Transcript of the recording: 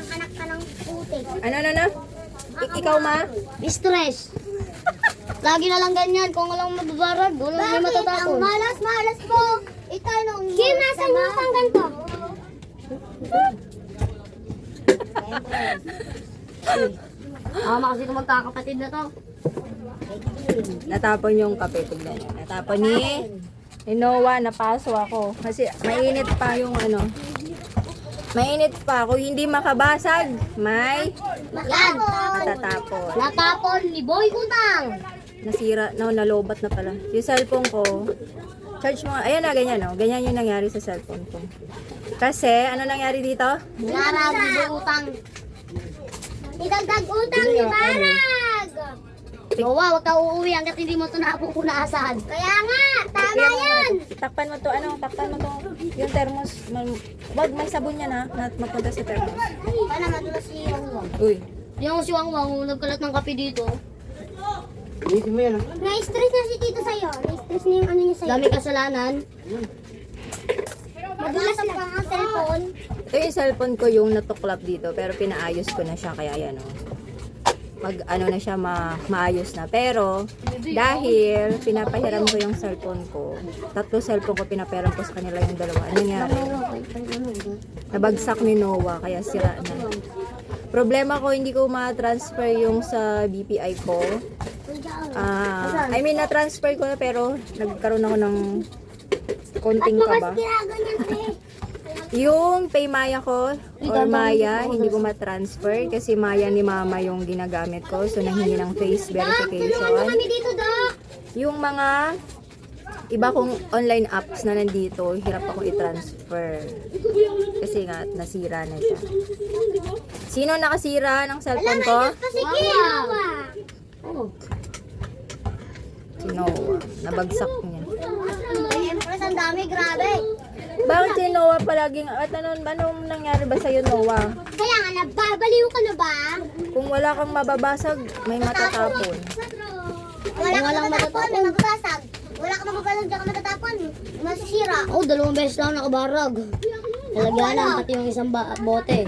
anak ka ng putik. Ano? Ikaw, ma? Stress. Lagi na lang ganyan. Kung walang mababarag, walang may Bakit? matatapon. Ang malas-malas po. Itanong mo. Kim, nasan yung panggan ko? Ama kasi kung magkakapatid na to. Natapon yung kape. Tignan niyo. Natapon ni Noah. Napaso ako. Kasi mainit pa yung ano. Mainit pa. Kung hindi makabasag, may Yan. matatapon. Natapon ni Boy Utang. Nasira, no, nalobat na pala. Yung cellphone ko, charge mo, ayan na, ganyan, no? Ganyan yung nangyari sa cellphone ko. Kasi, ano nangyari dito? Narag ni Boy Utang. Idagdag utang ni Barag. Noah, huwag ka uuwi hanggat hindi mo ito napupunasan. Kaya nga, tama Kaya mo, yan. takpan mo to, takpan mo to, yung thermos. Wag, may sabon yan, ha? Na magpunta sa thermos. Para madulas si Wangwang. Uy, Hindi ako si Wangwang, nagkalat ng kape dito. Na-stress na si Tito sa'yo. Na-stress na yung ano niya sa'yo. Dami kasalanan. Madulas pa ang cellphone. ito yung cellphone ko yung natuklap dito, pero pinaayos ko na siya, kaya yan, oh. Ano na siya, maayos na. Pero, dahil pinapahiram ko yung cellphone ko, 3 cellphone ko pinapahiram ko sa kanila yung 2. Ano nangyari? Nabagsak ni Noah, kaya sira na. Problema ko, hindi ko ma-transfer yung sa BPI ko. I mean, na-transfer ko na pero nagkaroon ako ng konting kaba. Kinaganyan eh. Yung pay Maya ko or Maya, hindi ko ma-transfer kasi Maya ni Mama yung ginagamit ko. So, nanghingi ng face Tulungan mo verification. kami dito, Doc. Yung mga iba kong online apps na nandito, hirap ako i-transfer. Kasi nga, nasira na siya. Sino nakasira ng cellphone ko? Kasi kiyawa. Oh. Si Noah. Nabagsak niya. Siyempre, ang dami, grabe. Bakit si Noah palaging, at anong nangyari ba sa'yo, Noah? Kaya nga, nababaliw ka na ba? Kung wala kang mababasag, may matatapon. Wala kang matatapon, may magbabasag. Wala kang magbabasag, diyan ka matatapon. Masisira. Oh, 2 beses lang nakabarag. Talagyan lang pati yung isang bote.